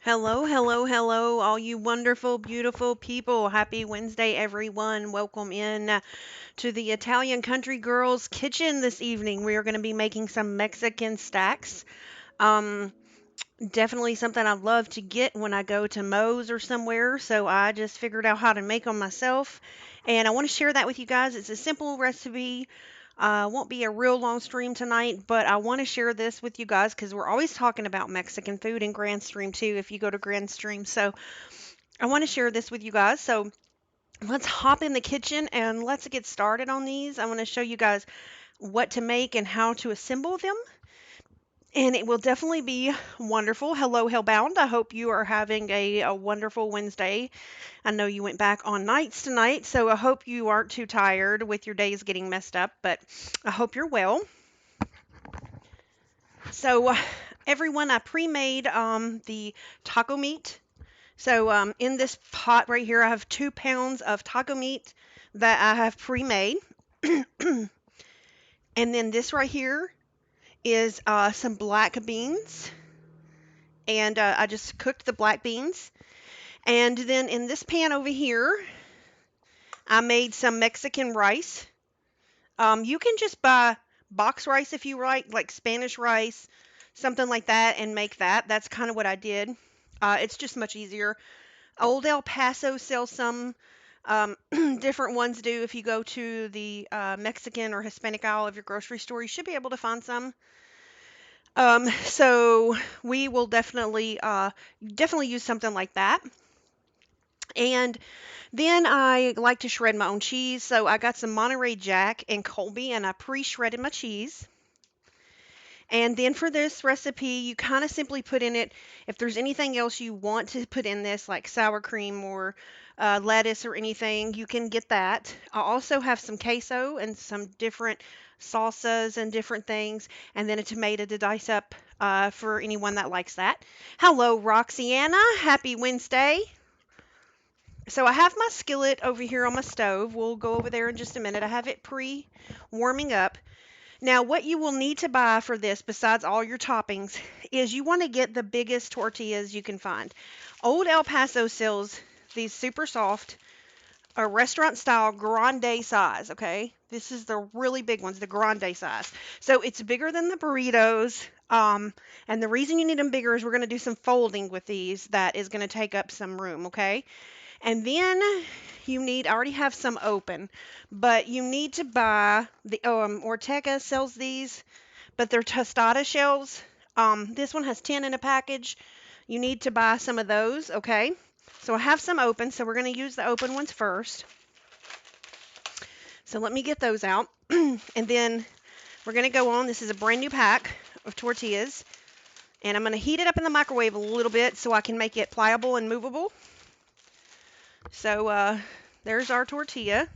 Hello, hello, hello, all you wonderful, beautiful people. Happy Wednesday, everyone. Welcome in to the Italian Country Girls kitchen this evening. We are going to be making some Mexican stacks. Um, Definitely something I love to get when I go to Moe's or somewhere. So I just figured out how to make them myself. And I want to share that with you guys. It's a simple recipe. Won't be a real long stream tonight, but I want to share this with you guys because we're always talking about Mexican food in Grand Stream too, if you go to Grand Stream. So I want to share this with you guys. So let's hop in the kitchen and let's get started on these. I want to show you guys what to make and how to assemble them. And it will definitely be wonderful. Hello, Hellbound. I hope you are having a wonderful Wednesday. I know you went back on nights tonight, so I hope you aren't too tired with your days getting messed up, but I hope you're well. So, everyone, I pre-made the taco meat. So, in this pot right here, I have 2 pounds of taco meat that I have pre-made. And then this right here is some black beans. And I just cooked the black beans. And then in this pan over here, I made some Mexican rice. You can just buy box rice if you like Spanish rice, something like that, and make that. That's kind of what I did. It's just much easier. Old El Paso sells some. Different ones do. If you go to the Mexican or Hispanic aisle of your grocery store, you should be able to find some. So we will definitely use something like that. And then I like to shred my own cheese. So I got some Monterey Jack and Colby and I pre-shredded my cheese. And then for this recipe, you kind of simply put in it, if there's anything else you want to put in this, like sour cream or lettuce or anything, you can get that. I also have some queso and some different salsas and different things, and then a tomato to dice up for anyone that likes that. Hello, Roxanna. Happy Wednesday. So I have my skillet over here on my stove. We'll go over there in just a minute. I have it pre-warming up. Now, what you will need to buy for this, besides all your toppings, is you want to get the biggest tortillas you can find. Old El Paso sells these super soft, restaurant style grande size, okay? This is the really big ones, the grande size. So it's bigger than the burritos. And the reason you need them bigger is we're going to do some folding with these that is going to take up some room, okay? And then I already have some open, but you need to buy Ortega sells these, but they're tostada shells. This one has 10 in a package. You need to buy some of those, okay? So I have some open, so we're going to use the open ones first. So let me get those out. And then we're going to go on. This is a brand new pack of tortillas. And I'm going to heat it up in the microwave a little bit so I can make it pliable and movable. So there's our tortilla.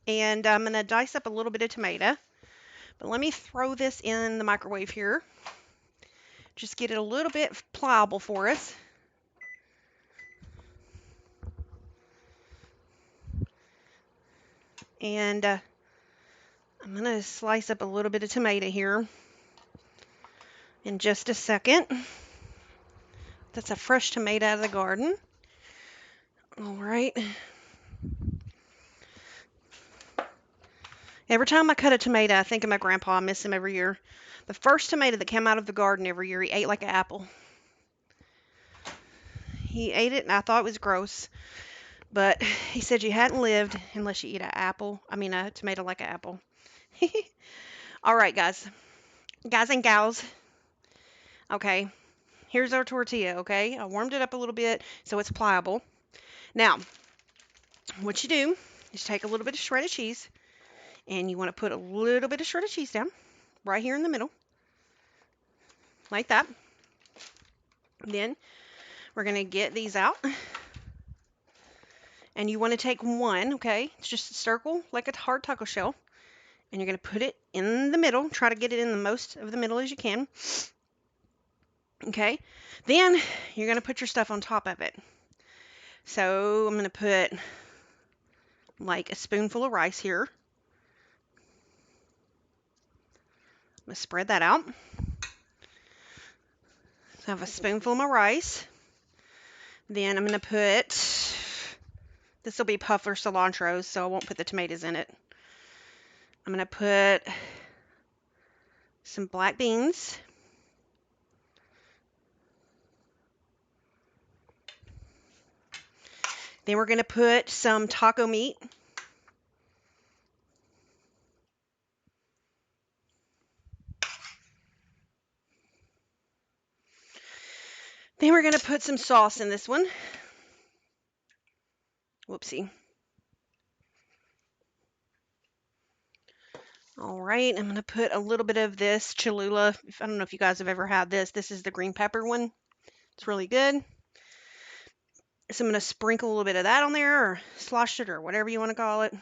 And I'm going to dice up a little bit of tomato. But let me throw this in the microwave here. Just get it a little bit pliable for us. And I'm going to slice up a little bit of tomato here in just a second. That's a fresh tomato out of the garden. All right. Every time I cut a tomato, I think of my grandpa. I miss him every year. The first tomato that came out of the garden every year, he ate like an apple. He ate it, and I thought it was gross. But he said you hadn't lived unless you eat a tomato like an apple. All right, guys. Guys and gals. Okay. Here's our tortilla, okay? I warmed it up a little bit so it's pliable. Now, what you do is take a little bit of shredded cheese, and you want to put a little bit of shredded cheese down right here in the middle, like that. Then we're going to get these out, and you want to take one, okay? It's just a circle like a hard taco shell, and you're going to put it in the middle. Try to get it in the most of the middle as you can. Okay, then you're going to put your stuff on top of it. So I'm going to put like a spoonful of rice here. I'm going to spread that out. I have a spoonful of my rice. Then I'm going to put, this will be puffer cilantro, so I won't put the tomatoes in it. I'm going to put some black beans. Then we're going to put some taco meat. Then we're going to put some sauce in this one. Whoopsie. All right, I'm going to put a little bit of this Cholula. I don't know if you guys have ever had this. This is the green pepper one. It's really good. So I'm going to sprinkle a little bit of that on there, or slosh it, or whatever you want to call it.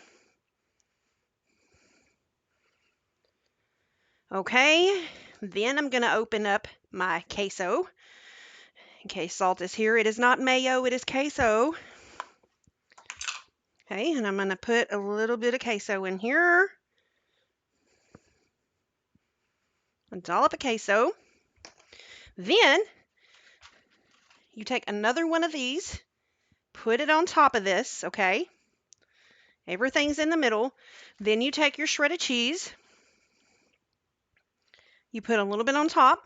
Okay, then I'm going to open up my queso. Okay, salt is here. It is not mayo, it is queso. Okay, and I'm going to put a little bit of queso in here. A dollop of queso. Then you take another one of these, put it on top of this, okay? Everything's in the middle. Then you take your shredded cheese. You put a little bit on top.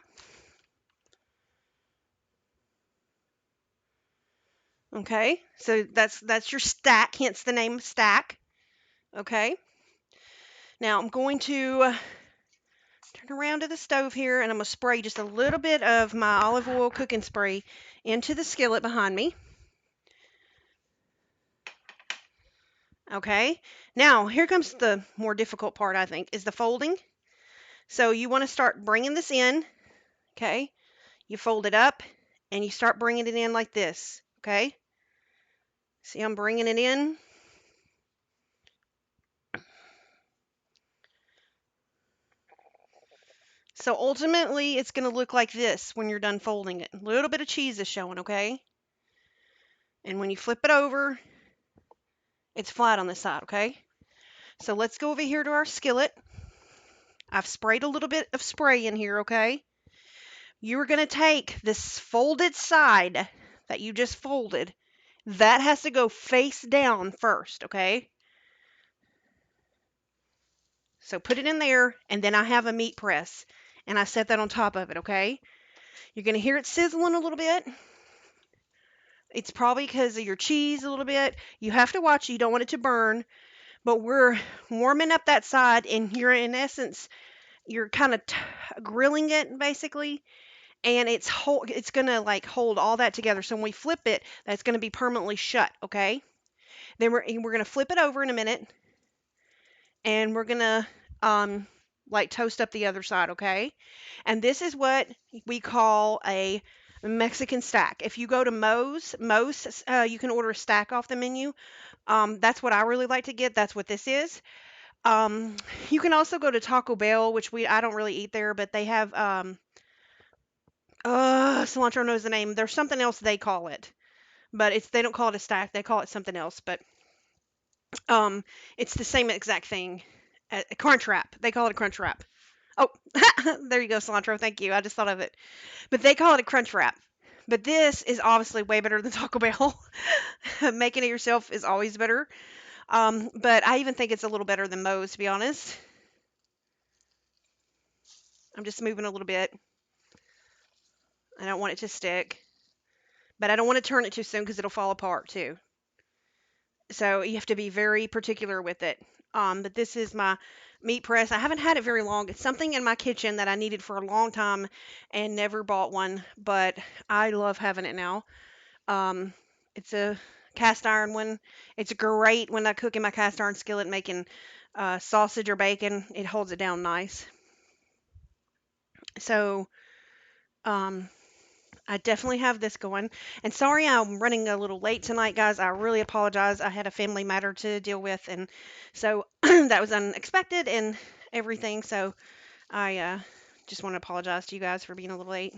Okay, so that's your stack, hence the name stack. Okay. Now I'm going to turn around to the stove here, and I'm going to spray just a little bit of my olive oil cooking spray into the skillet behind me. Okay, now here comes the more difficult part, I think, is the folding. So you want to start bringing this in, okay? You fold it up, and you start bringing it in like this, okay? See, I'm bringing it in. So ultimately, it's going to look like this when you're done folding it. A little bit of cheese is showing, okay? And when you flip it over, it's flat on this side, okay? So let's go over here to our skillet. I've sprayed a little bit of spray in here, okay? You're going to take this folded side that you just folded. That has to go face down first, okay? So put it in there, and then I have a meat press, and I set that on top of it, okay? You're going to hear it sizzling a little bit. It's probably because of your cheese a little bit. You have to watch. You don't want it to burn. But we're warming up that side, and you're, in essence, you're kind of grilling it, basically. And it's going to, like, hold all that together. So when we flip it, that's going to be permanently shut, okay? Then we're going to flip it over in a minute. And we're going to, like, toast up the other side, okay? And this is what we call a Mexican stack. If you go to Moe's, you can order a stack off the menu. That's what I really like to get. That's what this is. You can also go to Taco Bell, which I don't really eat there, but they have cilantro knows the name. There's something else they call it, but they don't call it a stack. They call it something else. But it's the same exact thing. Crunchwrap. They call it a Crunchwrap. Oh, there you go, cilantro. Thank you. I just thought of it. But they call it a Crunchwrap. But this is obviously way better than Taco Bell. Making it yourself is always better. But I even think it's a little better than Moe's, to be honest. I'm just moving a little bit. I don't want it to stick. But I don't want to turn it too soon because it'll fall apart too. So you have to be very particular with it. But this is my meat press. I haven't had it very long. It's something in my kitchen that I needed for a long time and never bought one, but I love having it now. It's a cast iron one. It's great when I cook in my cast iron skillet making sausage or bacon. It holds it down nice. So I definitely have this going. And sorry I'm running a little late tonight, guys. I really apologize. I had a family matter to deal with, and so that was unexpected and everything. So I just want to apologize to you guys for being a little late.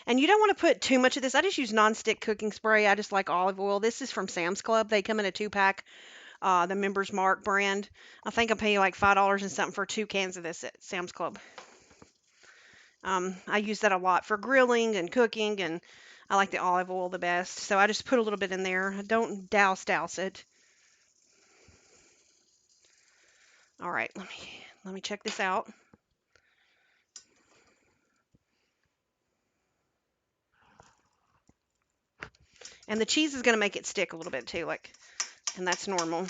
And you don't want to put too much of this. I just use nonstick cooking spray. I just like olive oil. This is from Sam's Club. They come in a 2-pack, the Members Mark brand. I think I'm paying like $5 and something for 2 cans of this at Sam's Club. I use that a lot for grilling and cooking, and I like the olive oil the best. So I just put a little bit in there. Don't douse it. All right, let me check this out. And the cheese is going to make it stick a little bit too, and that's normal.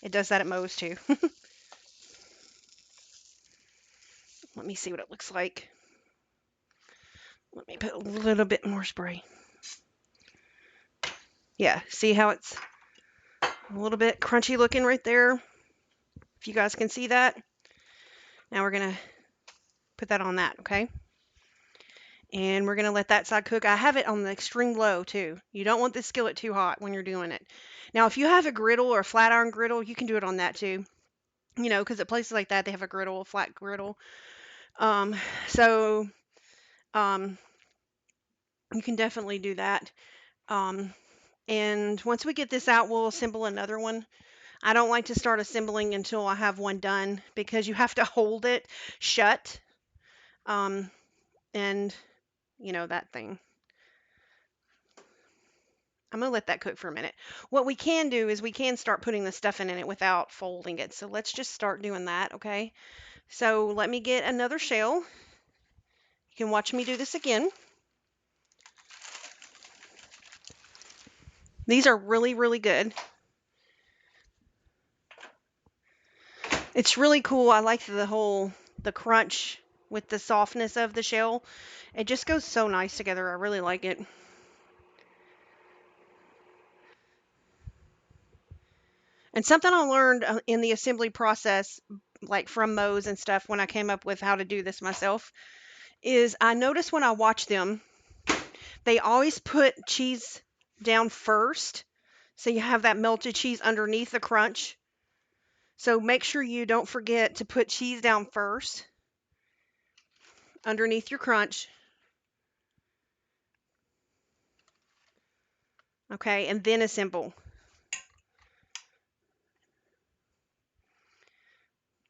It does that at Moe's too. Let me see what it looks like. Let me put a little bit more spray. Yeah, see how it's a little bit crunchy looking right there? If you guys can see that. Now we're going to put that on that, okay? And we're going to let that side cook. I have it on the extreme low too. You don't want the skillet too hot when you're doing it. Now, if you have a griddle or a flat iron griddle, you can do it on that too. You know, because at places like that, they have a griddle, a flat griddle. Um, so um, you can definitely do that. Um, and once we get this out, we'll assemble another one. I don't like to start assembling until I have one done because you have to hold it shut. Um, and you know, that thing. I'm going to let that cook for a minute. What we can do is we can start putting the stuff in it without folding it. So let's just start doing that, okay? So let me get another shell. You can watch me do this again. These are really, really good. It's really cool. I like the crunch with the softness of the shell. It just goes so nice together. I really like it. And something I learned in the assembly process, like from Moe's and stuff, when I came up with how to do this myself, is I notice when I watch them, they always put cheese down first. So you have that melted cheese underneath the crunch. So make sure you don't forget to put cheese down first underneath your crunch. Okay, and then assemble.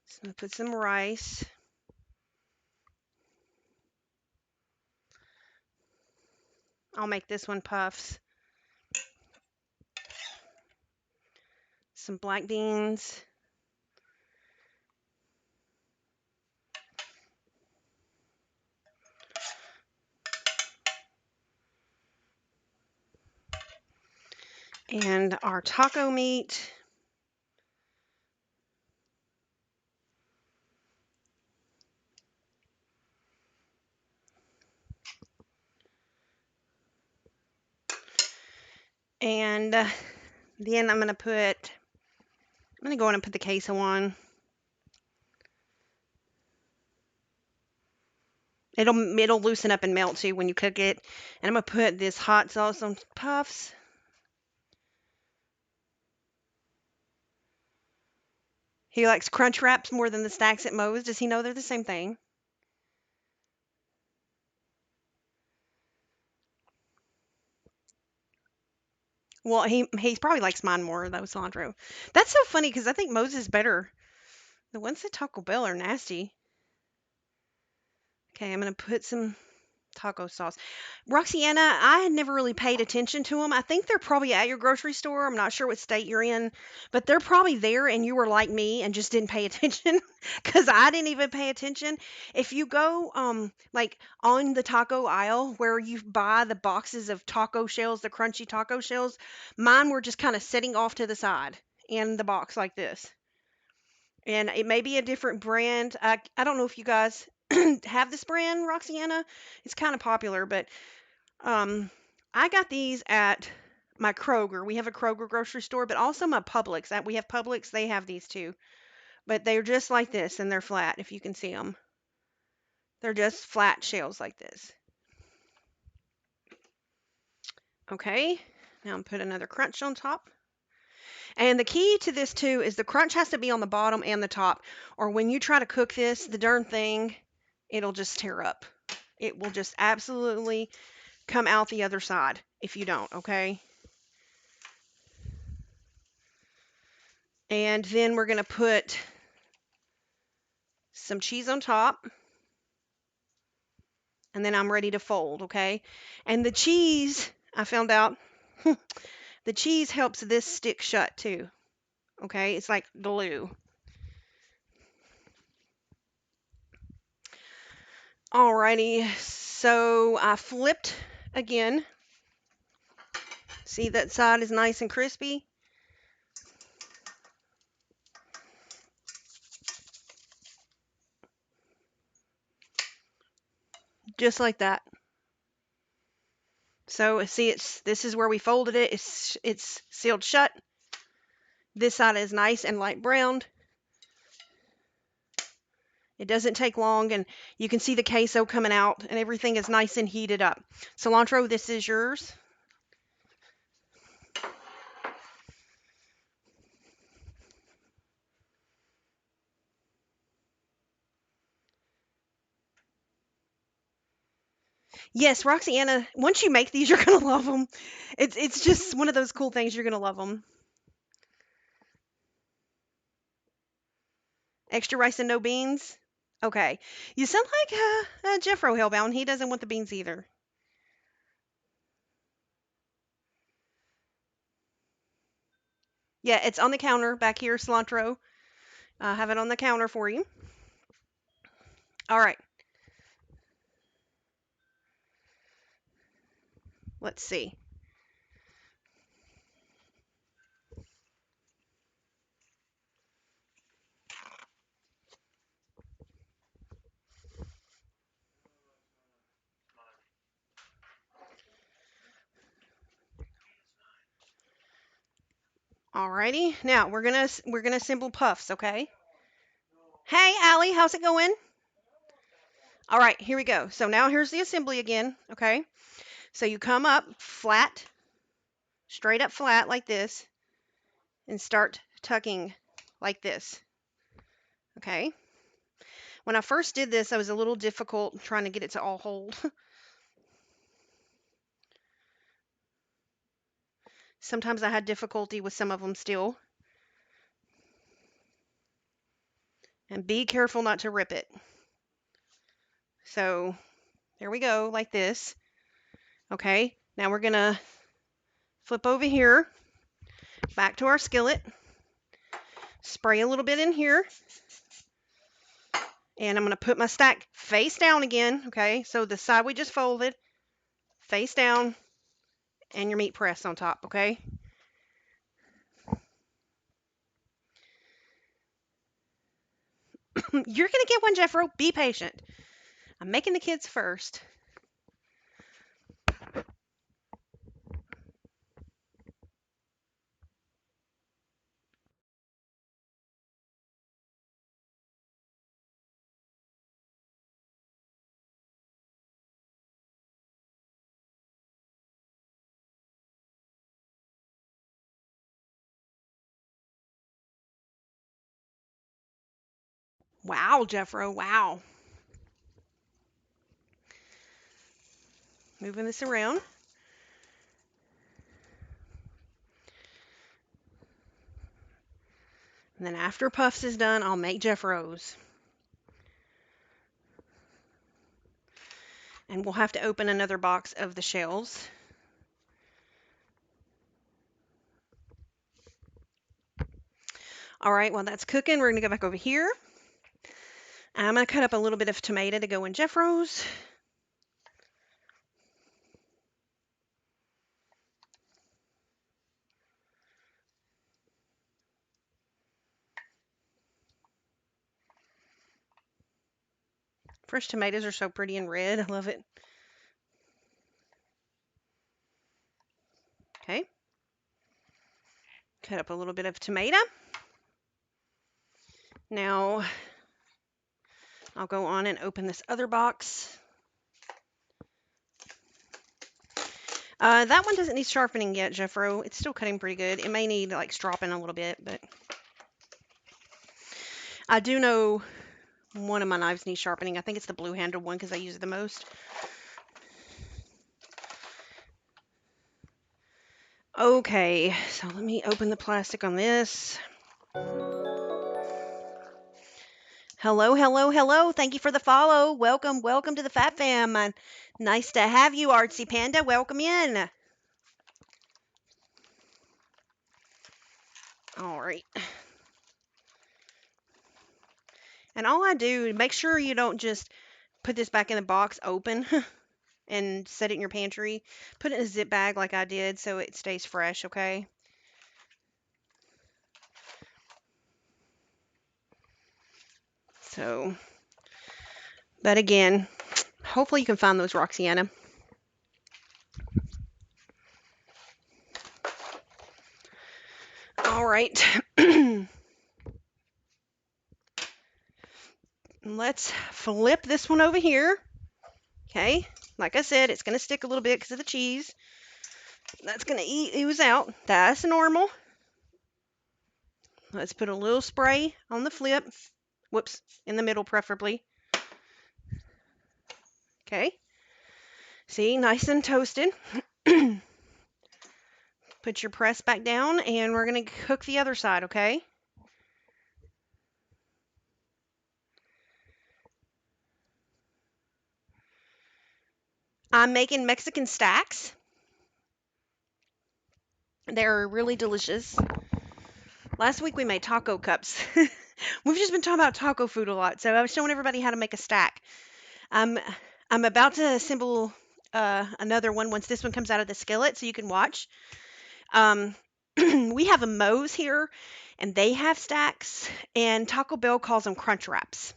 So I'm gonna put some rice. I'll make this one puffs. Some black beans. And our taco meat. And then I'm going to go in and put the queso on. It'll loosen up and melt too when you cook it. And I'm going to put this hot sauce on puffs. He likes Crunchwraps more than the stacks at Moe's. Does he know they're the same thing? Well, he probably likes mine more though, cilantro. That's so funny because I think Moe's is better. The ones at Taco Bell are nasty. Okay, I'm gonna put some taco sauce. Roxanna, I had never really paid attention to them. I think they're probably at your grocery store. I'm not sure what state you're in, but they're probably there and you were like me and just didn't pay attention because I didn't even pay attention. If you go like on the taco aisle where you buy the boxes of taco shells, the crunchy taco shells, mine were just kind of sitting off to the side in the box like this. And it may be a different brand. I don't know if you guys have this brand, Roxana. It's kind of popular, but um, I got these at my Kroger. We have a Kroger grocery store, but also my Publix. We have Publix. They have these too, but they're just like this, and they're flat. If you can see them, they're just flat shells like this. Okay, now I'm put another crunch on top. And the key to this too is the crunch has to be on the bottom and the top, or when you try to cook this, the darn thing, it'll just tear up. It will just absolutely come out the other side if you don't, okay? And then we're going to put some cheese on top. and then I'm ready to fold, okay? And the cheese, I found out, the cheese helps this stick shut too, okay? It's like glue. Alrighty, so I flipped again. See, that side is nice and crispy. Just like that. So see, this is where we folded it. It's sealed shut. This side is nice and light browned. It doesn't take long, and you can see the queso coming out, and everything is nice and heated up. Cilantro, this is yours. Yes, Roxanna, once you make these, you're gonna love them. It's just one of those cool things. You're gonna love them. Extra rice and no beans. Okay, you sound like Jeffro Hellbound. He doesn't want the beans either. Yeah, it's on the counter back here, cilantro. I have it on the counter for you. All right. Let's see. Alrighty. Now we're gonna assemble puffs, okay? Hey, Allie, how's it going? All right, here we go. So now here's the assembly again, okay? So you come up flat, straight up flat like this, and start tucking like this, okay? When I first did this, I was a little difficult trying to get it to all hold. Sometimes I had difficulty with some of them still. And be careful not to rip it. So there we go, like this. Okay, now we're gonna flip over here, back to our skillet, spray a little bit in here, and I'm gonna put my stack face down again, okay? So the side we just folded, face down, and your meat press on top, okay? You're gonna get one, Jeffro. Be patient. I'm making the kids first. Wow, Jeffro, wow. Moving this around. And then after Puffs is done, I'll make Jeffro's. And we'll have to open another box of the shells. All right, while that's cooking, we're gonna go back over here. I'm gonna cut up a little bit of tomato to go in Jeffro's. Fresh tomatoes are so pretty and red. I love it. Okay. Cut up a little bit of tomato. Now, I'll go on and open this other box. That one doesn't need sharpening yet, Jeffro. It's still cutting pretty good. It may need like stropping a little bit, but I do know one of my knives needs sharpening. I think it's the blue handled one because I use it the most. Okay, so let me open the plastic on this. Hello, hello, hello. Thank you for the follow. Welcome, welcome to the Fat Fam. Nice to have you, Artsy Panda. Welcome in. All right. And all I do, make sure you don't just put this back in the box open and set it in your pantry. Put it in a zip bag like I did so it stays fresh, okay? So, but again, hopefully you can find those, Roxana. All right. Let's flip this one over here. Okay. Like I said, it's going to stick a little bit because of the cheese. That's going to ooze out. That's normal. Let's put a little spray on the flip. Whoops, in the middle preferably. Okay. See, nice and toasted. Put your press back down and we're going to cook the other side, okay? I'm making Mexican stacks. They're really delicious. Last week we made taco cups. We've just been talking about taco food a lot, so I was showing everybody how to make a stack. I'm I'm about to assemble another one once this one comes out of the skillet, so you can watch. We have a Moe's here, and they have stacks, and Taco Bell calls them Crunchwraps.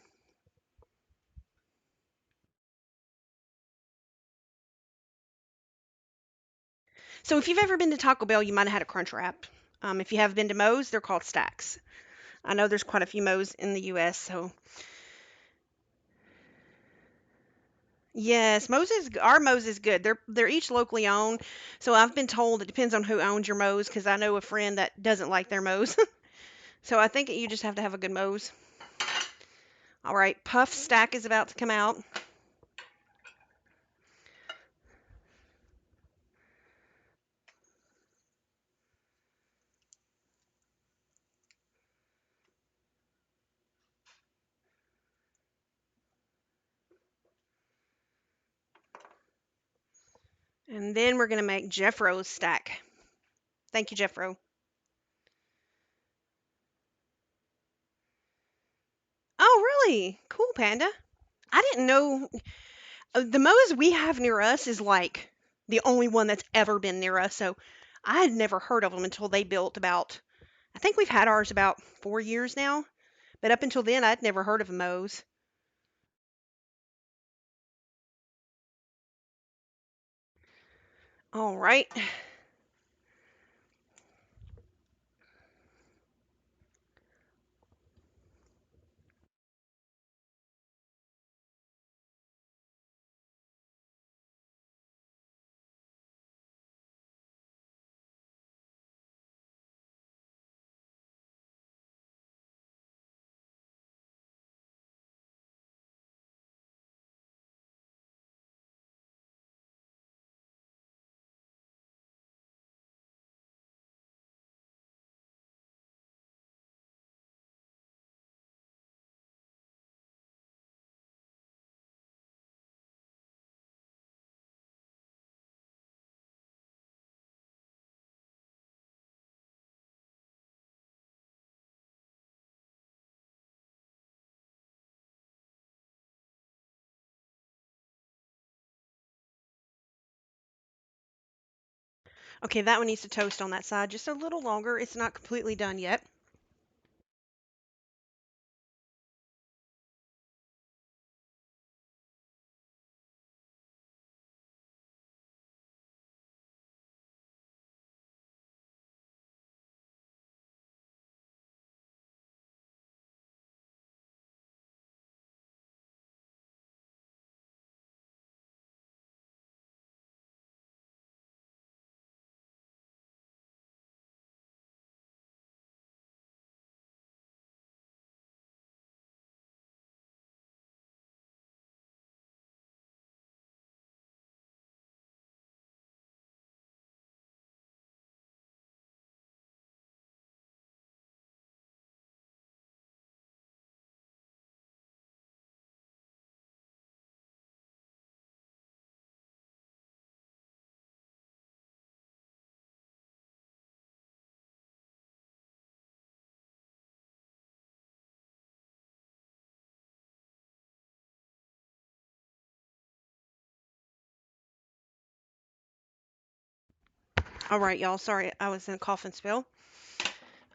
So if you've ever been to Taco Bell, you might have had a Crunchwrap. If you have been to Moe's, they're called stacks. I know there's quite a few Moe's in the U.S., so yes, our Moe's is good. They're each locally owned, so I've been told it depends on who owns your Moe's because I know a friend that doesn't like their Moe's. So I think you just have to have a good Moe's. All right, puff stack is about to come out. And then we're going to make Jeffro's stack. Thank you, Jeffro. Oh, really? Cool, Panda. I didn't know the Moe's we have near us is like the only one that's ever been near us. So I had never heard of them until they built about, I think we've had ours about 4 years now. But up until then, I'd never heard of a Moe's. All right. Okay, that one needs to toast on that side just a little longer. It's not completely done yet. All right, y'all. Sorry, I was in a coughing spell.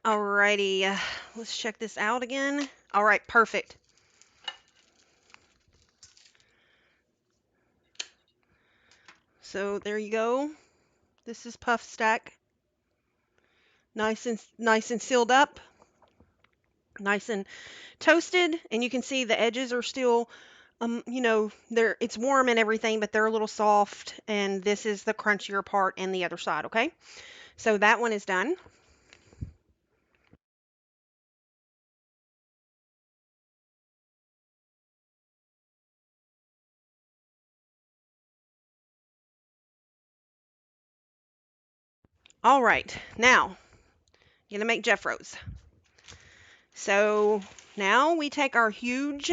Alrighty, let's check this out again. All right, perfect. So there you go. This is puff stack. Nice and sealed up. Nice and toasted, and you can see the edges are still they're it's warm and everything, but they're a little soft, and this is the crunchier part and the other side, okay? So that one is done. All right. Now, gonna make Jeffros. So now we take our huge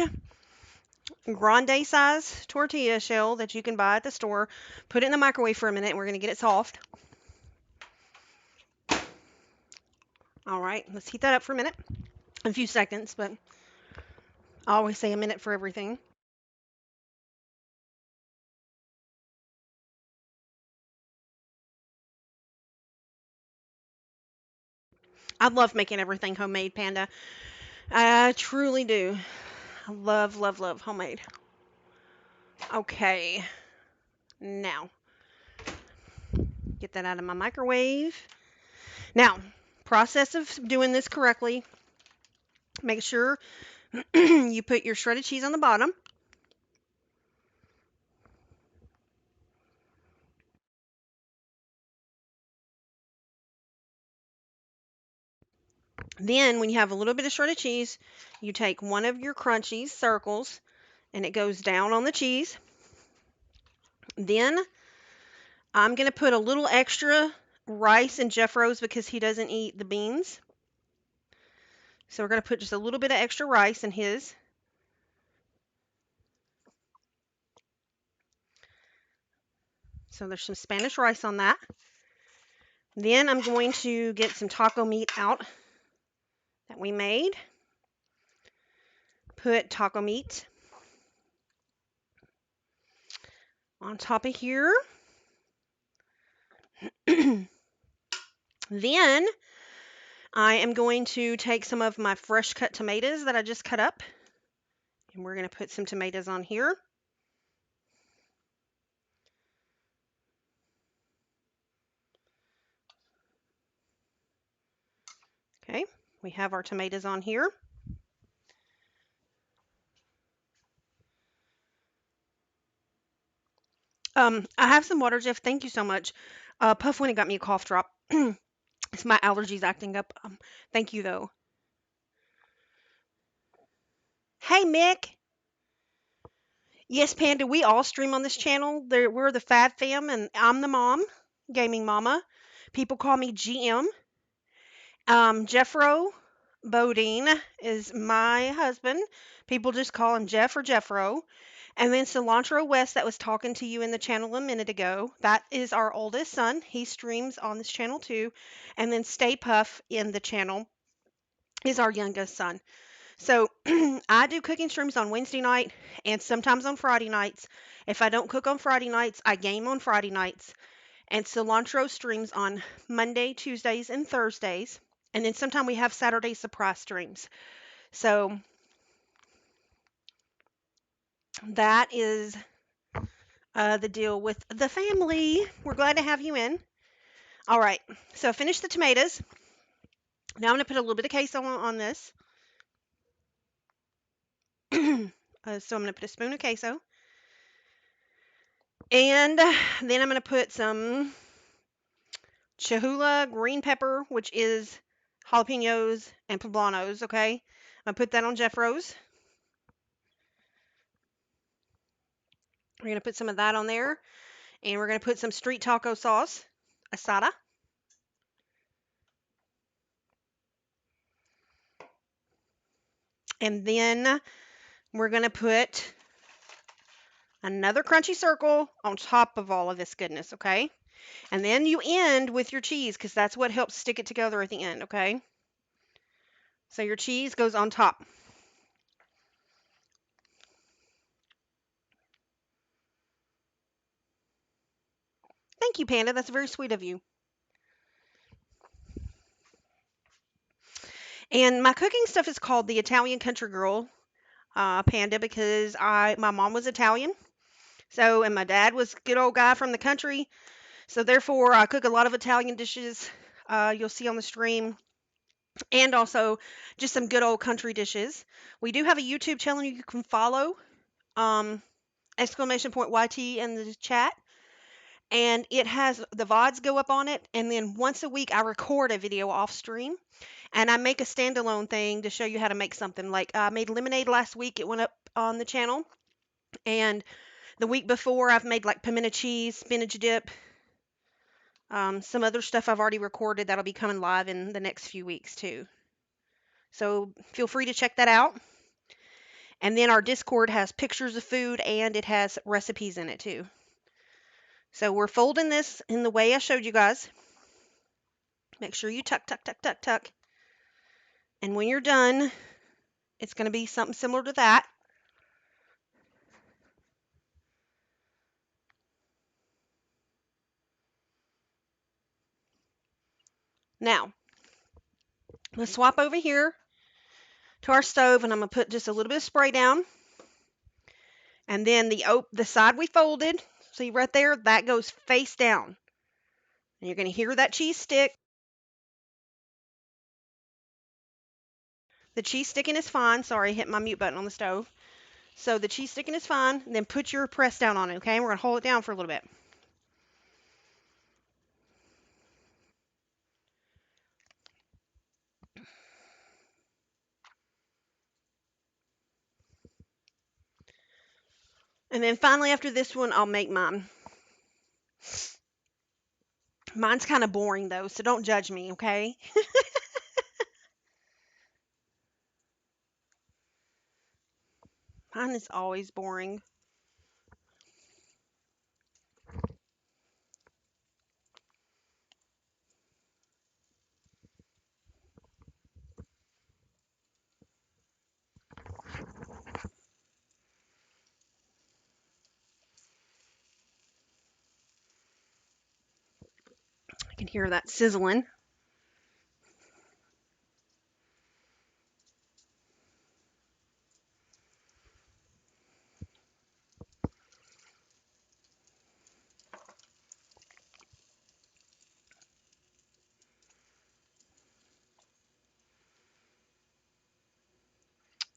grande size tortilla shell that you can buy at the store, put it in the microwave for a minute, and we're gonna get it soft. All right, let's heat that up for a minute, a few seconds, but I always say a minute for everything. I love making everything homemade, Panda. I truly do. I love, love, love homemade. Okay, now get that out of my microwave. Now, process of doing this correctly. Make sure you put your shredded cheese on the bottom. Then, when you have a little bit of shredded cheese, you take one of your crunchies, circles, and it goes down on the cheese. Then, I'm going to put a little extra rice in Jeffro's because he doesn't eat the beans. So, we're going to put just a little bit of extra rice in his. So, there's some Spanish rice on that. Then, I'm going to get some taco meat out that we made. Put taco meat on top of here. Then I am going to take some of my fresh cut tomatoes that I just cut up, and we're going to put some tomatoes on here. Okay, we have our tomatoes on here. I have some water, Jeff. Thank you so much. Puff went and got me a cough drop. It's my allergies acting up. Thank you, though. Hey, Mick. Yes, Panda, we all stream on this channel. We're the Fad Fam, and I'm the mom, gaming mama. People call me GM. Jeffro Bodine is my husband. People just call him Jeff or Jeffro. And then Cilantro West, that was talking to you in the channel a minute ago, that is our oldest son. He streams on this channel too. And then Stay Puff in the channel is our youngest son. So I do cooking streams on Wednesday night and sometimes on Friday nights. If I don't cook on Friday nights, I game on Friday nights. And Cilantro streams on Monday, Tuesdays, and Thursdays. And then sometime we have Saturday surprise streams. So that is the deal with the family. We're glad to have you in. All right, so I finished the tomatoes. Now I'm going to put a little bit of queso on this. So I'm going to put a spoon of queso. And then I'm going to put some Cholula green pepper, which is jalapenos and poblanos, okay? I'm going to put that on Jeffro's. We're going to put some of that on there. And we're going to put some street taco sauce, asada. And then we're going to put another crunchy circle on top of all of this goodness, okay? And then you end with your cheese because that's what helps stick it together at the end, okay? So your cheese goes on top. Thank you, Panda. That's very sweet of you. And my cooking stuff is called the Italian Country Girl Panda because my mom was Italian. So, and my dad was a good old guy from the country. So therefore, I cook a lot of Italian dishes you'll see on the stream, and also just some good old country dishes. We do have a YouTube channel you can follow, um, exclamation point YT in the chat. And it has the VODs go up on it. And then once a week, I record a video off stream and I make a standalone thing to show you how to make something. Like I made lemonade last week, it went up on the channel. And the week before, I've made like pimento cheese, spinach dip, some other stuff I've already recorded that'll be coming live in the next few weeks too. So feel free to check that out. And then our Discord has pictures of food and it has recipes in it too. So we're folding this in the way I showed you guys. Make sure you tuck, tuck, tuck, tuck, tuck. And when you're done, it's going to be something similar to that. Now, let's swap over here to our stove, and I'm going to put just a little bit of spray down. And then the side we folded, see right there, that goes face down. And you're going to hear that cheese stick. The cheese sticking is fine. Sorry, I hit my mute button on the stove. So the cheese sticking is fine. And then put your press down on it, okay? We're going to hold it down for a little bit. And then finally, after this one, I'll make mine. Mine's kind of boring, though, so don't judge me, okay? Mine is always boring. I can hear that sizzling.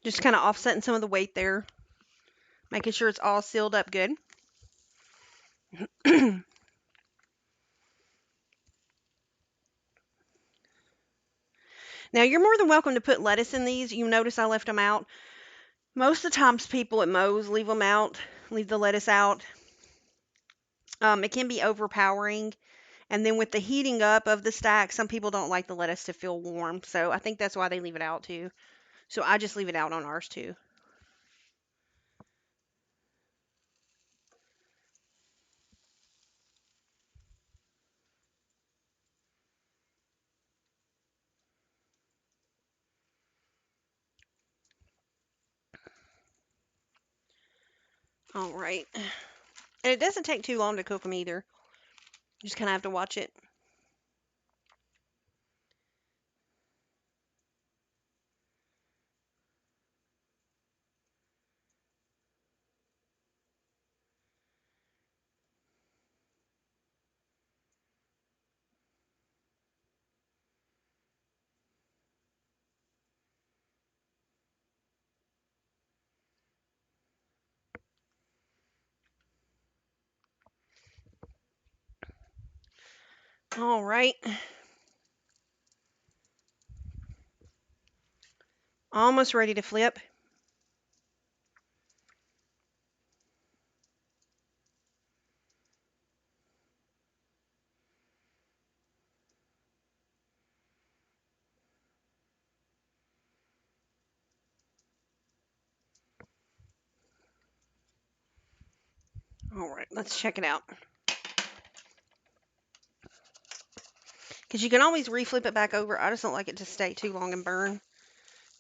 Just kind of offsetting some of the weight there, making sure it's all sealed up good. Now, you're more than welcome to put lettuce in these. You notice I left them out. Most of the times people at Moe's leave them out, leave the lettuce out. It can be overpowering. And then with the heating up of the stack, some people don't like the lettuce to feel warm. So I think that's why they leave it out too. So I just leave it out on ours too. All right. And it doesn't take too long to cook them either. You just kind of have to watch it. All right. Almost ready to flip. All right, let's check it out. Because you can always reflip it back over. I just don't like it to stay too long and burn.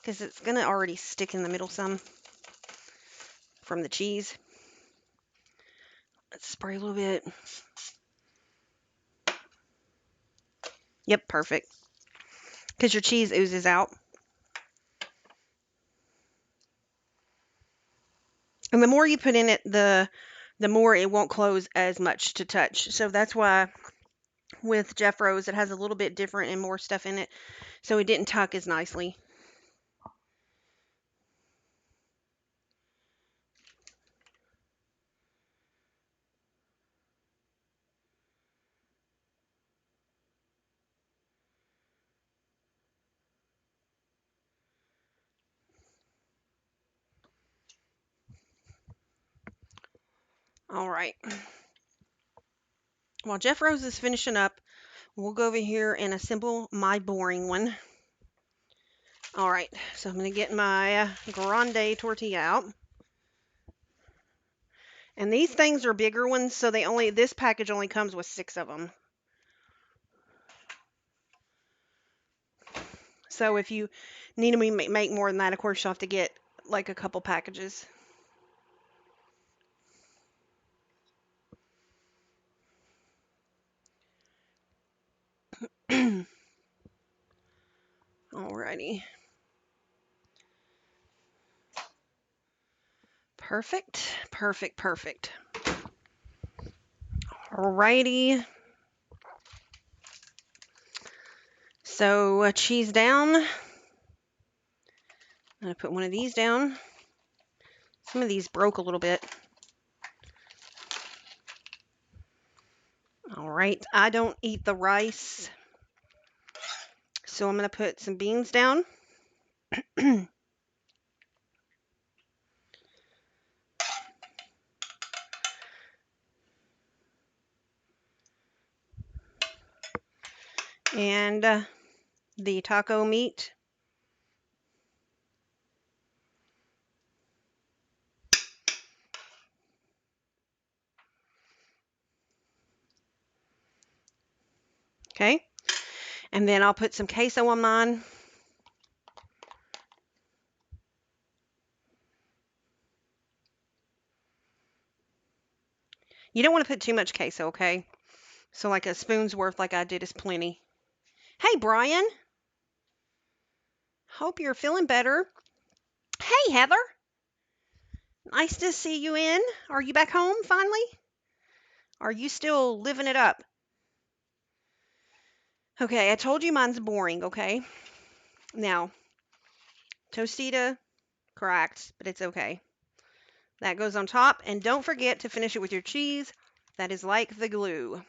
Because it's going to already stick in the middle some from the cheese. Let's spray a little bit. Yep, perfect. Because your cheese oozes out. And the more you put in it, the more it won't close as much to touch. So that's why with Jeff Rose, it has a little bit different and more stuff in it. So it didn't tuck as nicely. All right. While Jeff Rose is finishing up, we'll go over here and assemble my boring one. All right, so I'm going to get my grande tortilla out. And these things are bigger ones, so this package only comes with 6 of them. So if you need to make more than that, of course, you'll have to get like a couple packages. Alrighty. Perfect, perfect, perfect. Alrighty. So cheese down. I'm going to put one of these down. Some of these broke a little bit. All right, I don't eat the rice, so I'm going to put some beans down. And the taco meat. Okay, and then I'll put some queso on mine. You don't want to put too much queso, okay? So like a spoon's worth like I did is plenty. Hey, Brian. Hope you're feeling better. Hey, Heather. Nice to see you in. Are you back home finally? Are you still living it up? Okay, I told you mine's boring, okay? Now, Tostita, correct, but it's okay. That goes on top, and don't forget to finish it with your cheese. That is like the glue.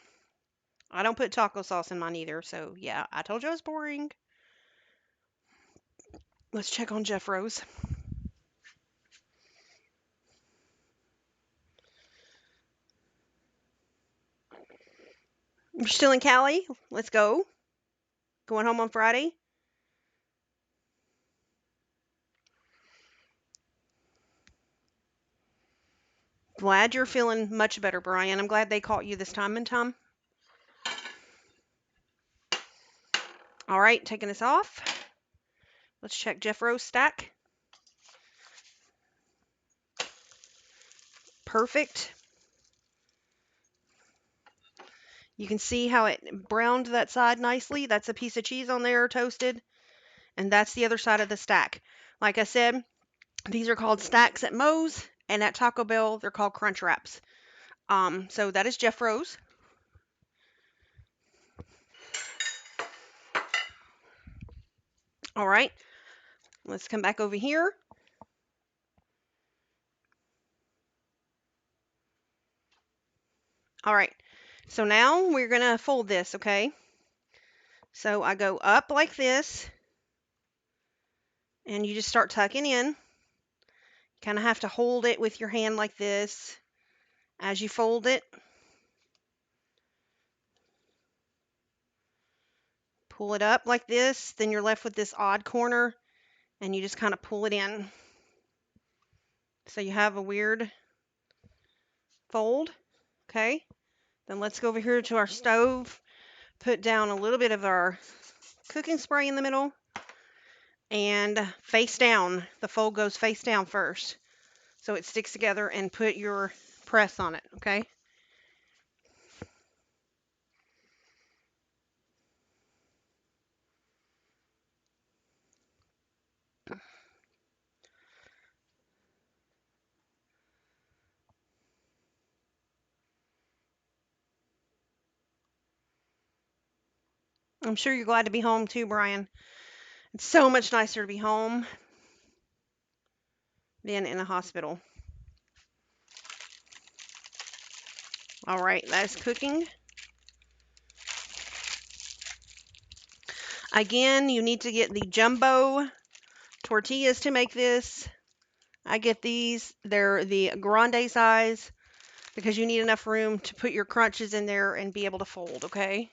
I don't put taco sauce in mine either, so yeah, I told you I was boring. Let's check on Jeff Rose. You're still in Cali? Let's go. Going home on Friday? Glad you're feeling much better, Brian. I'm glad they caught you this time in time. All right, taking this off. Let's check Jeff Rose stack. Perfect. You can see how it browned that side nicely. That's a piece of cheese on there toasted. And that's the other side of the stack. Like I said, these are called stacks at Moe's, and at Taco Bell, they're called Crunchwraps. So that is Jeff Rose. All right, let's come back over here. All right, so now we're gonna fold this, okay? So I go up like this, and you just start tucking in. Kind of have to hold it with your hand like this as you fold it. Pull it up like this, then you're left with this odd corner, and you just kind of pull it in. So you have a weird fold, okay? Then let's go over here to our stove, put down a little bit of our cooking spray in the middle, and face down. The fold goes face down first, so it sticks together, and put your press on it, okay? I'm sure you're glad to be home too, Brian. It's so much nicer to be home than in a hospital. All right, that's cooking. Again, you need to get the jumbo tortillas to make this. I get these. They're the grande size because you need enough room to put your crunches in there and be able to fold, okay?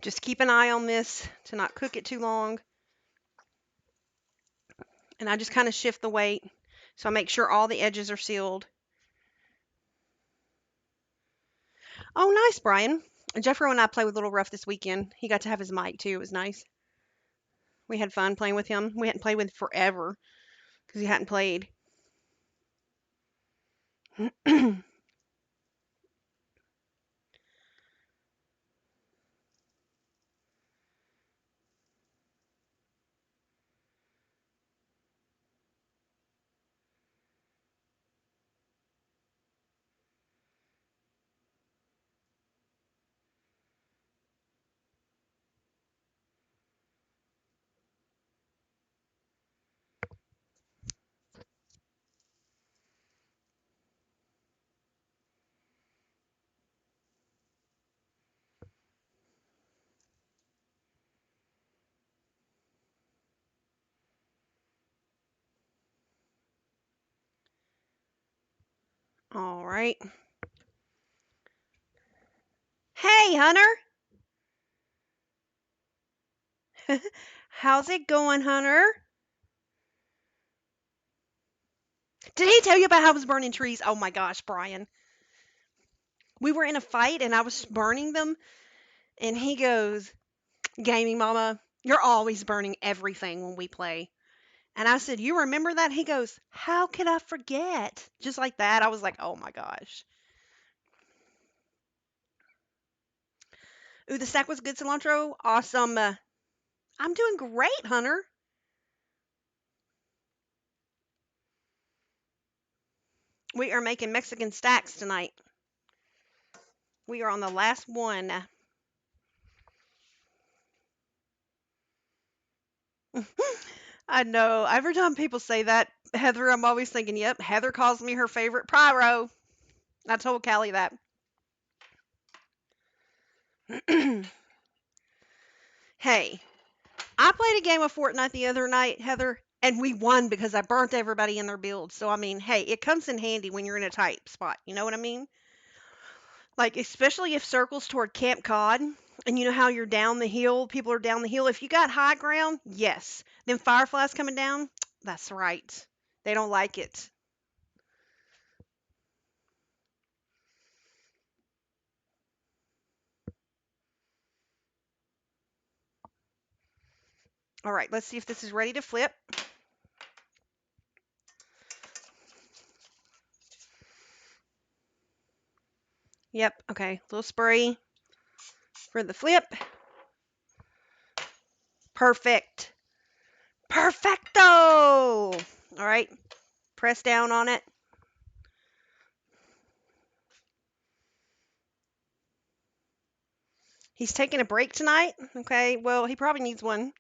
Just keep an eye on this to not cook it too long. And I just kind of shift the weight so I make sure all the edges are sealed. Oh, nice, Brian. Jeffrey and I played with Little Rough this weekend. He got to have his mic too. It was nice. We had fun playing with him. We hadn't played with him forever because he hadn't played. All right. Hey, Hunter. How's it going, Hunter? Did he tell you about how I was burning trees? Oh my gosh, Brian. We were in a fight and I was burning them. And he goes, Gaming Mama, you're always burning everything when we play. And I said, You remember that? He goes, How could I forget? Just like that. I was like, Oh my gosh. Ooh, the stack was good, cilantro. Awesome. I'm doing great, Hunter. We are making Mexican stacks tonight. We are on the last one. I know. Every time people say that, Heather, I'm always thinking, yep, Heather calls me her favorite pyro. I told Callie that. Hey, I played a game of Fortnite the other night, Heather, and we won because I burnt everybody in their build. So, I mean, hey, it comes in handy when you're in a tight spot. You know what I mean? Like, especially if circles toward Camp Cod, and you know how you're down the hill, people are down the hill. If you got high ground, yes. Then fireflies coming down, that's right. They don't like it. All right, let's see if this is ready to flip. Yep, okay. Little spray for the flip. Perfect. Perfecto! All right, press down on it. He's taking a break tonight. Okay, well, he probably needs one.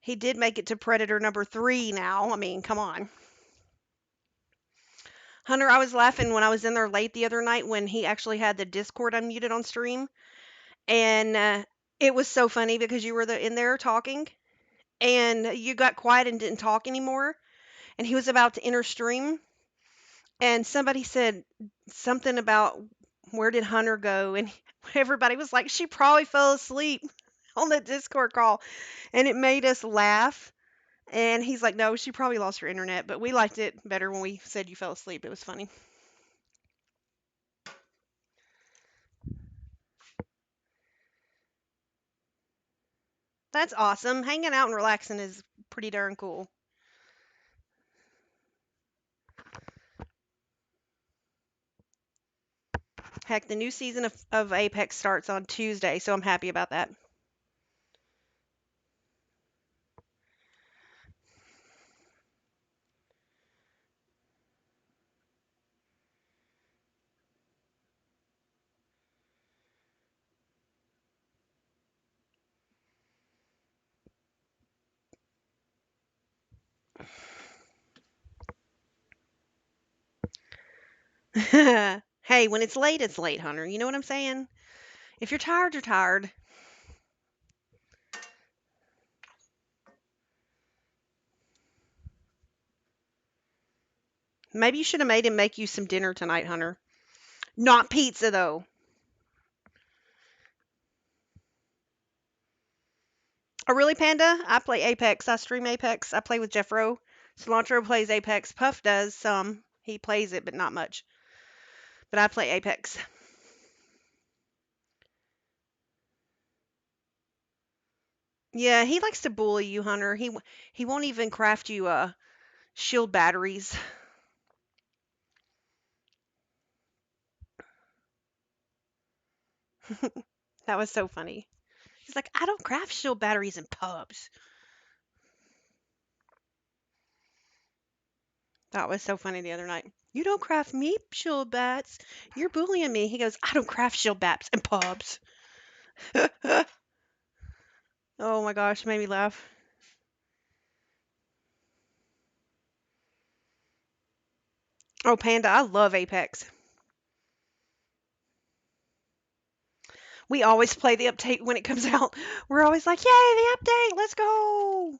He did make it to Predator number 3 now. I mean, come on. Hunter, I was laughing when I was in there late the other night when he actually had the Discord unmuted on stream. And it was so funny because you were in there talking and you got quiet and didn't talk anymore. And he was about to enter stream. And somebody said something about where did Hunter go? And everybody was like, she probably fell asleep on the Discord call. And it made us laugh. And he's like, no, she probably lost her internet. But we liked it better when we said you fell asleep. It was funny. That's awesome. Hanging out and relaxing is pretty darn cool. Heck, the new season of Apex starts on Tuesday, so I'm happy about that. Hey, when it's late, Hunter. You know what I'm saying? If you're tired, you're tired. Maybe you should have made him make you some dinner tonight, Hunter. Not pizza, though. Oh, really, Panda? I play Apex. I stream Apex. I play with Jeff Rowe. Cilantro plays Apex. Puff does some. He plays it, but not much. But I play Apex. Yeah, he likes to bully you, Hunter. He won't even craft you shield batteries. That was so funny. He's like, I don't craft shield batteries in pubs. That was so funny the other night. You don't craft me shield bats. You're bullying me. He goes, I don't craft shield bats in pubs. Oh my gosh, made me laugh. Oh, Panda, I love Apex. We always play the update when it comes out. We're always like, yay, the update, let's go.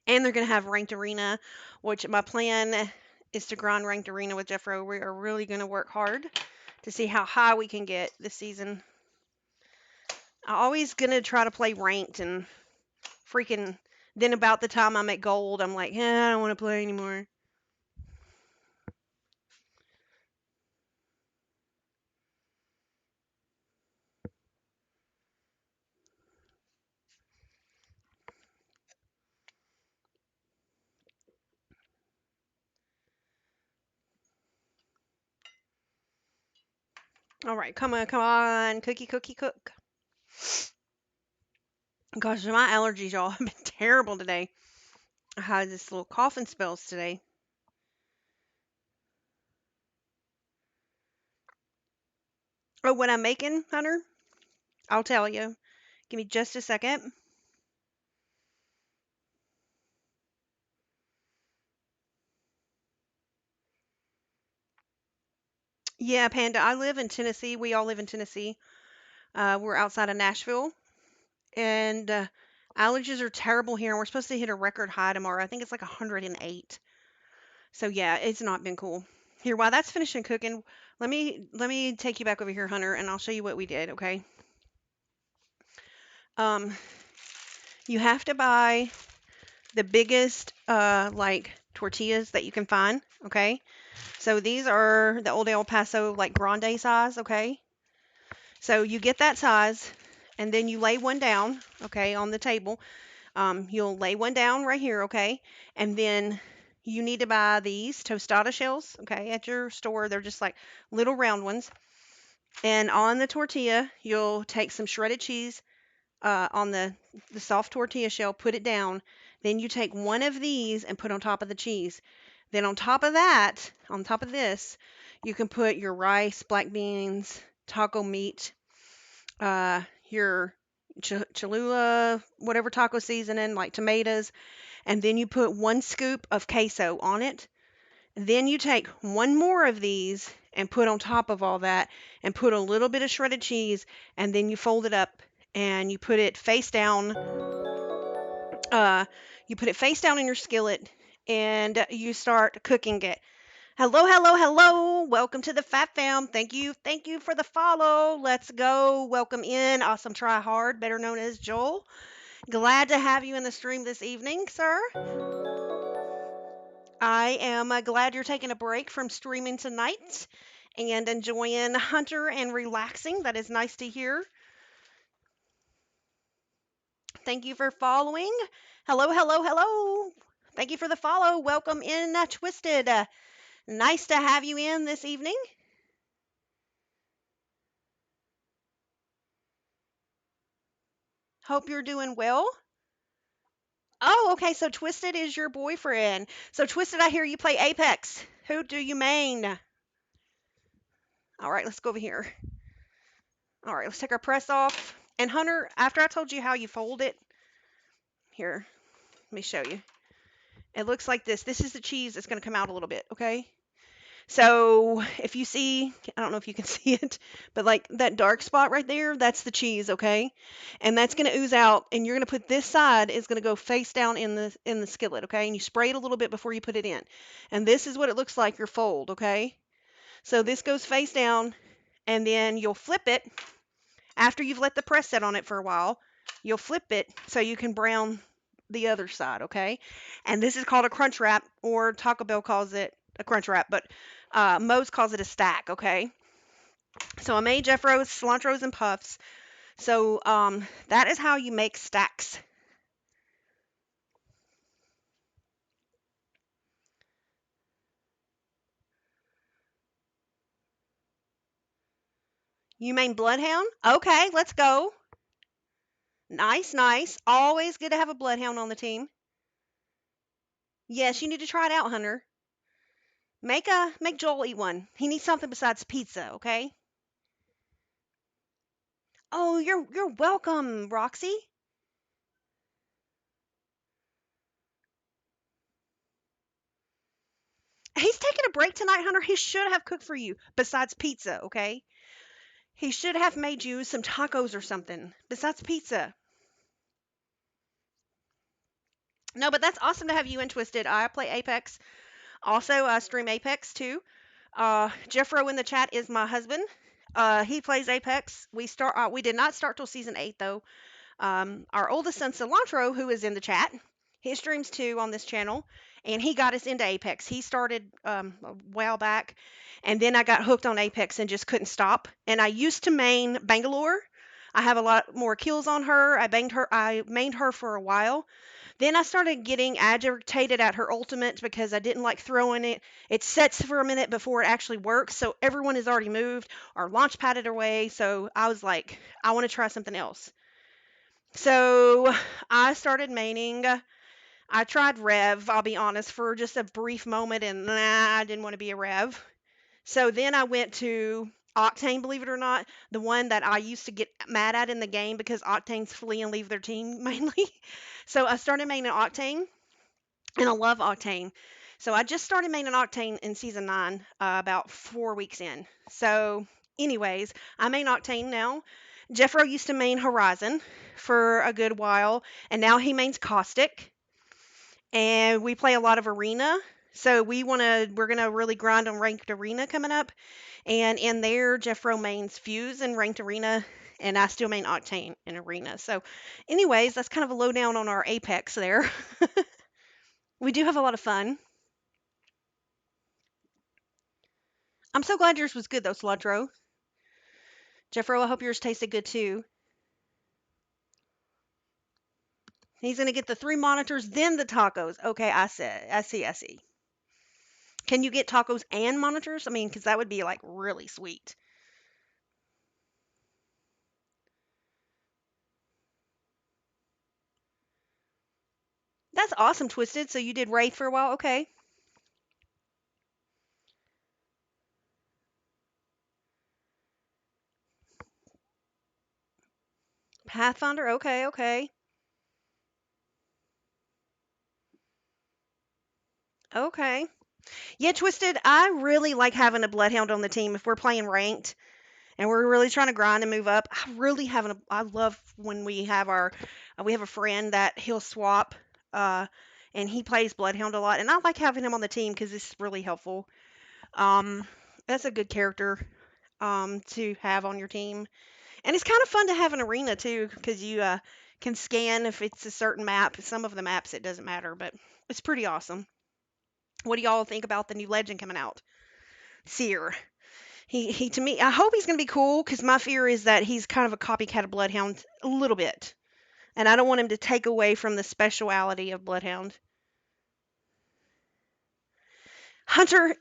And they're going to have ranked arena, which my plan is to grind ranked arena with Jeff Rowe. We are really going to work hard to see how high we can get this season. I'm always going to try to play ranked and freaking then about the time I'm at gold, I'm like, I don't want to play anymore. All right, come on, cookie, cookie, cook. Gosh, my allergies, y'all, have been terrible today. I had this little coughing spells today. Oh, what I'm making, Hunter? I'll tell you. Give me just a second. Yeah, Panda, I live in Tennessee. We all live in Tennessee. We're outside of Nashville, and allergies are terrible here. And we're supposed to hit a record high tomorrow. I think it's like 108. So yeah, it's not been cool. Here, while that's finishing cooking, let me take you back over here, Hunter, and I'll show you what we did. Okay. Um, you have to buy the biggest like tortillas that you can find. Okay. So these are the old El Paso like grande size. Okay. So you get that size, and then you lay one down. Okay, on the table. You'll lay one down right here. Okay, and then you need to buy these tostada shells. Okay, at your store, they're just like little round ones. And on the tortilla, you'll take some shredded cheese on the soft tortilla shell, put it down. Then you take one of these and put on top of the cheese. Then on top of that, on top of this, you can put your rice, black beans, taco meat, your Cholula, whatever taco seasoning, like tomatoes, and then you put one scoop of queso on it. Then you take one more of these and put on top of all that and put a little bit of shredded cheese, and then you fold it up and you put it face down. Uh, you put it face down in your skillet and you start cooking it. Hello, hello, hello. Welcome to the Fat Fam. Thank you for the follow. Let's go. Welcome in. Awesome Try Hard, better known as Joel. Glad to have you in the stream this evening, sir. I am glad you're taking a break from streaming tonight and enjoying Hunter and relaxing. That is nice to hear. Thank you for following. Hello, hello, hello. Thank you for the follow. Welcome in, Twisted. Nice to have you in this evening. Hope you're doing well. Oh, okay. So Twisted is your boyfriend. So Twisted, I hear you play Apex. Who do you main? All right, let's go over here. All right, let's take our press off. And Hunter, after I told you how you fold it, here, let me show you. It looks like this. This is the cheese that's going to come out a little bit, okay? So if you see, I don't know if you can see it, but like that dark spot right there, that's the cheese, okay? And that's going to ooze out, and you're going to put this side is going to go face down in the skillet, okay? And you spray it a little bit before you put it in. And this is what it looks like your fold, okay? So this goes face down, and then you'll flip it after you've let the press set on it for a while. You'll flip it so you can brown the other side, okay? And this is called a crunch wrap, or Taco Bell calls it a crunch wrap, but Moe's calls it a stack, okay? So I made Jeffro's, cilantros, and puffs. So that is how you make stacks. You mean Bloodhound? Okay, let's go. Nice, nice. Always good to have a Bloodhound on the team. Yes, you need to try it out, Hunter. Make Joel eat one. He needs something besides pizza, okay? Oh, you're welcome, Roxy. He's taking a break tonight, Hunter. He should have cooked for you besides pizza, okay? He should have made you some tacos or something besides pizza. No, but that's awesome to have you and Twisted. I play Apex. Also, I stream Apex too. Jeffro in the chat is my husband. He plays Apex. We did not start till season 8 though. Our oldest son Cilantro, who is in the chat, he streams too on this channel, and he got us into Apex. He started a while back, and then I got hooked on Apex and just couldn't stop. And I used to main Bangalore. I have a lot more kills on her. I banged her. I mained her for a while. Then I started getting agitated at her ultimate because I didn't like throwing it. It sets for a minute before it actually works, so everyone has already moved or launch padded away. So I was like, I want to try something else. So I started maining. I tried Rev, I'll be honest, for just a brief moment, and nah, I didn't want to be a Rev. So then I went to Octane, believe it or not, the one that I used to get mad at in the game because Octanes flee and leave their team mainly. So I started maining Octane, and I love Octane. So I just started maining Octane in season 9, about 4 weeks in. So, anyways, I main Octane now. Jeffro used to main Horizon for a good while, and now he mains Caustic. And we play a lot of Arena. So we're gonna really grind on ranked arena coming up. And in there, Jeffro mains Fuse and ranked arena, and I still main Octane in arena. So, anyways, that's kind of a lowdown on our Apex there. We do have a lot of fun. I'm so glad yours was good though, Cilantro. Jeffro, I hope yours tasted good too. He's gonna get the 3 monitors, then the tacos. Okay, I see. Can you get tacos and monitors? I mean, because that would be like really sweet. That's awesome, Twisted. So you did Wraith for a while? Okay. Pathfinder? Okay, okay. Okay. Yeah, Twisted, I really like having a Bloodhound on the team if we're playing ranked and we're really trying to grind and move up. I love when we have a friend that he'll swap, uh, and he plays Bloodhound a lot, and I like having him on the team because it's really helpful. Um, that's a good character, to have on your team. And it's kind of fun to have an arena too, because you can scan if it's a certain map. Some of the maps it doesn't matter, but it's pretty awesome. What do y'all think about the new legend coming out? Seer. He to me, I hope he's gonna be cool because my fear is that he's kind of a copycat of Bloodhound a little bit, and I don't want him to take away from the speciality of Bloodhound. Hunter,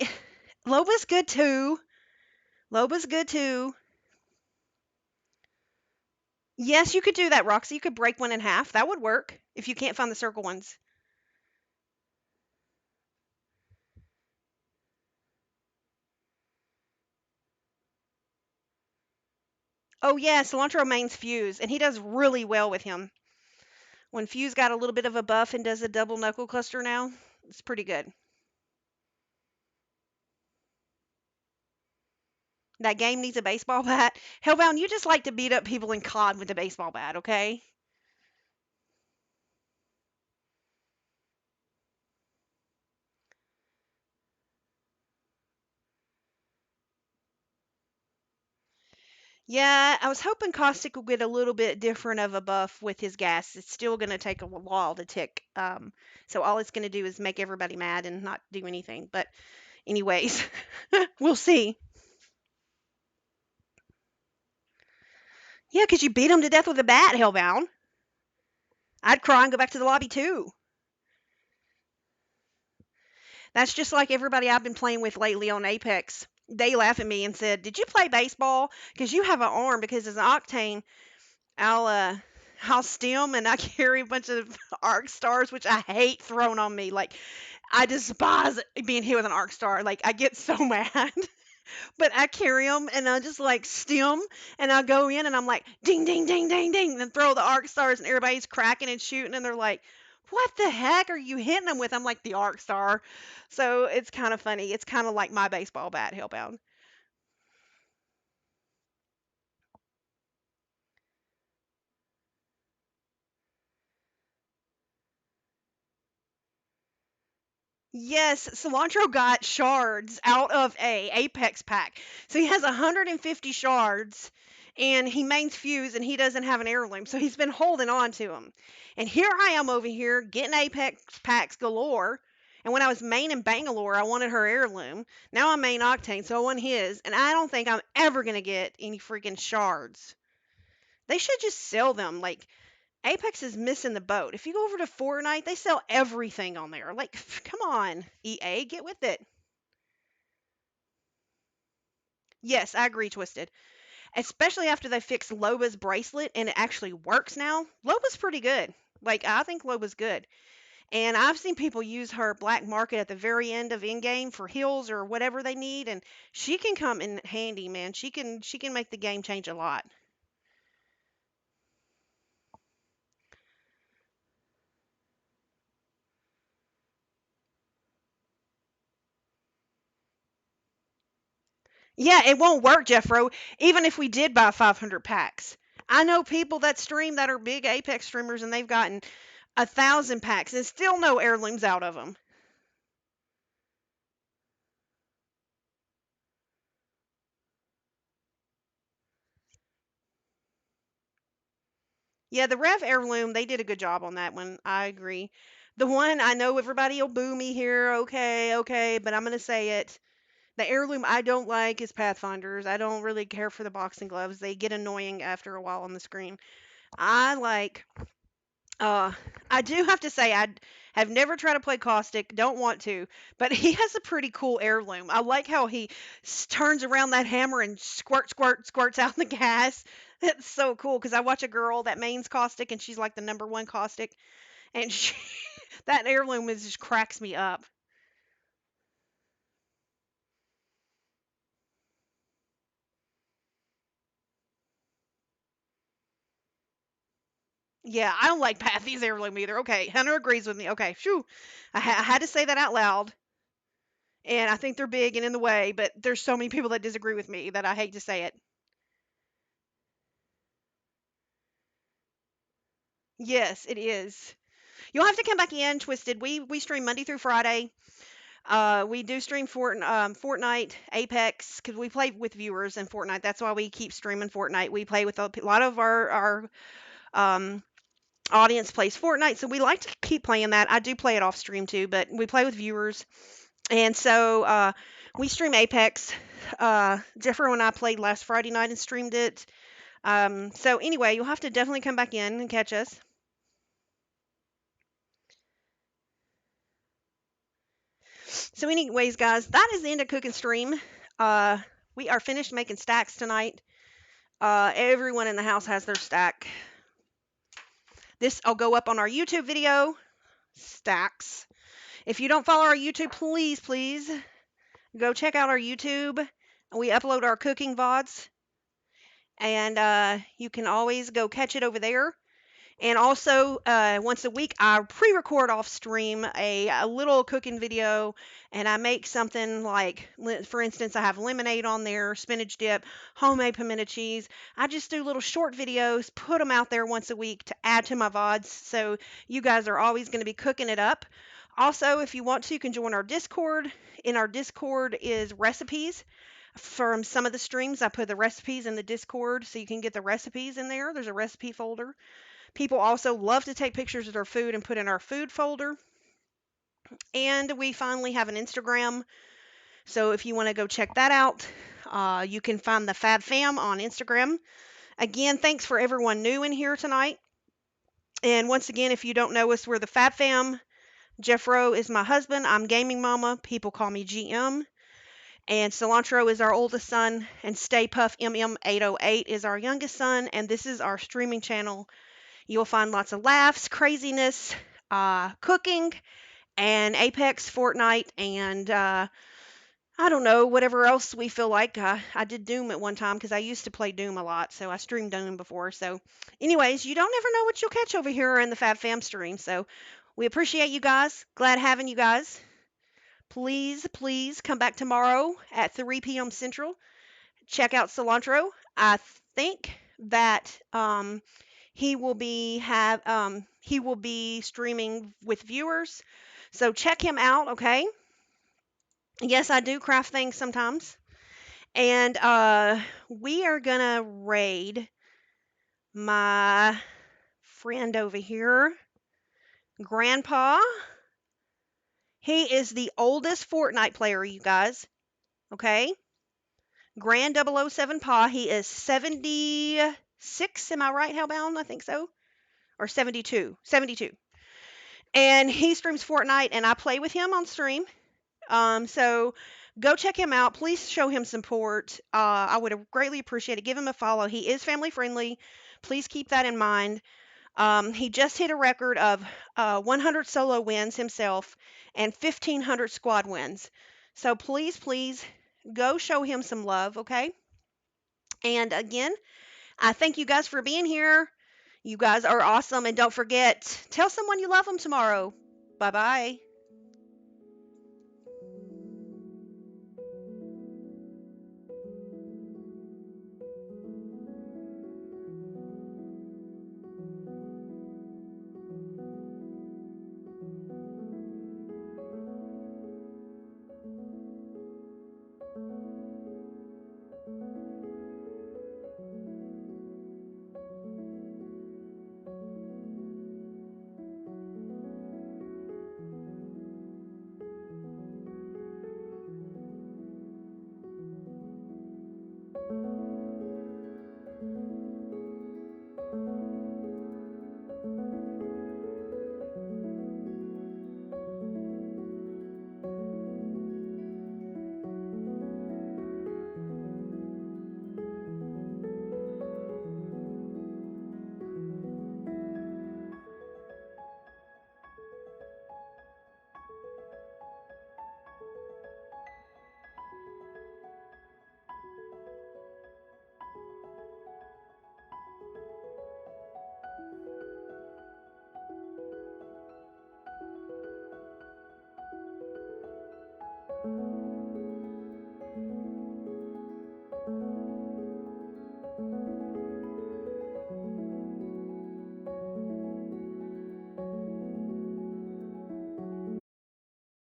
Loba's good too. Loba's good too. Yes, you could do that, Roxy. You could break one in half. That would work if you can't find the circle ones. Oh yeah, Cilantro mains Fuse, and he does really well with him. When Fuse got a little bit of a buff and does a double knuckle cluster now, It's pretty good. That game needs a baseball bat. Hellbound, you just like to beat up people in COD with a baseball bat, okay? Yeah, I was hoping Caustic would get a little bit different of a buff with his gas. It's still going to take a while to tick. So all it's going to do is make everybody mad and not do anything. But anyways, we'll see. Yeah, 'cause you beat him to death with a bat, Hellbound. I'd cry and go back to the lobby too. That's just like everybody I've been playing with lately on Apex. They laugh at me and said, "Did you play baseball? Because you have an arm. Because as an Octane, I'll uh I'll stem and I carry a bunch of arc stars, which I hate thrown on me. Like I despise being hit with an arc star. Like I get so mad." But I carry them and I just like stem and I go in and I'm like ding ding ding ding ding and throw the arc stars and everybody's cracking and shooting and they're like, "What the heck are you hitting them with?" I'm like, "The arc star." So it's kind of funny. It's kind of like my baseball bat, Hellbound. Yes, Cilantro got shards out of a Apex pack. So he has 150 shards and he mains fuse and he doesn't have an heirloom. So he's been holding on to them. And here I am over here getting Apex packs galore. And when I was main in Bangalore, I wanted her heirloom. Now I'm main Octane, so I want his. And I don't think I'm ever going to get any freaking shards. They should just sell them. Like, Apex is missing the boat. If you go over to Fortnite, they sell everything on there. Like, come on, EA, get with it. Yes, I agree, Twisted. Especially after they fixed Loba's bracelet and it actually works now. Loba's pretty good. Like, I think Loba's good. And I've seen people use her black market at the very end of in-game for heals or whatever they need, and she can come in handy, man. She can make the game change a lot. Yeah, it won't work, Jeffro, even if we did buy 500 packs. I know people that stream that are big Apex streamers and they've gotten 1,000 packs and still no heirlooms out of them. Yeah, the Rev heirloom, they did a good job on that one. I agree. The one, I know everybody will boo me here. Okay, okay, but I'm going to say it. The heirloom I don't like is Pathfinders. I don't really care for the boxing gloves. They get annoying after a while on the screen. I like Uh, I do have to say I have never tried to play Caustic, don't want to, but he has a pretty cool heirloom. I like how he turns around that hammer and squirt, squirt, squirts out the gas. It's so cool because I watch a girl that mains Caustic and she's like the number one Caustic, and that heirloom is just cracks me up. Yeah, I don't like Pathy's heirloom either. Okay, Hunter agrees with me. Okay, phew. I had to say that out loud, and I think they're big and in the way, but there's so many people that disagree with me that I hate to say it. Yes, it is. You'll have to come back in, Twisted. We stream Monday through Friday. We do stream Fortnite, Apex, because we play with viewers in Fortnite. That's why we keep streaming Fortnite. We play with a lot of our um, audience plays Fortnite, so we like to keep playing that. I do play it off stream too, but we play with viewers, and so we stream Apex. Jeffrey and I played last Friday night and streamed it. So anyway, you'll have to definitely come back in and catch us. So, anyways, guys, that is the end of Cook and Stream. Uh, we are finished making stacks tonight. Everyone in the house has their stack. This will go up on our YouTube video. Stacks. If you don't follow our YouTube, please, please go check out our YouTube. We upload our cooking VODs, and you can always go catch it over there. And also, once a week, I pre-record off stream a little cooking video, and I make something like, for instance, I have lemonade on there, spinach dip, homemade pimento cheese. I just do little short videos, put them out there once a week to add to my VODs, so you guys are always going to be cooking it up. Also, if you want to, you can join our Discord. In our Discord is recipes. From some of the streams, I put the recipes in the Discord so you can get the recipes in there. There's a recipe folder. People also love to take pictures of their food and put in our food folder. And we finally have an Instagram. So if you want to go check that out, you can find the Fab Fam on Instagram. Again, thanks for everyone new in here tonight. And once again, if you don't know us, we're the Fab Fam. Jeff Rowe is my husband. I'm Gaming Mama. People call me GM. And Cilantro is our oldest son. And Stay Puff MM808 is our youngest son. And this is our streaming channel. You'll find lots of laughs, craziness, cooking, and Apex, Fortnite, and I don't know, whatever else we feel like. I did Doom at one time because I used to play Doom a lot, so I streamed Doom before. So, anyways, you don't ever know what you'll catch over here in the Fab Fam stream. So, we appreciate you guys. Glad having you guys. Please, please come back tomorrow at 3 p.m. Central. Check out Cilantro. I think that he will be streaming with viewers. So check him out, okay? Yes, I do craft things sometimes. And we are gonna raid my friend over here, Grandpa. He is the oldest Fortnite player, you guys. Okay? Grand 007 Pa. He is 76. Am I right, Hellbound? I think so. Or 72. 72. And he streams Fortnite, and I play with him on stream. So go check him out. Please show him support. I would greatly appreciate it. Give him a follow. He is family friendly. Please keep that in mind. He just hit a record of 100 solo wins himself and 1,500 squad wins. So please, please go show him some love, okay? And again, I thank you guys for being here. You guys are awesome. And don't forget, tell someone you love them tomorrow. Bye bye.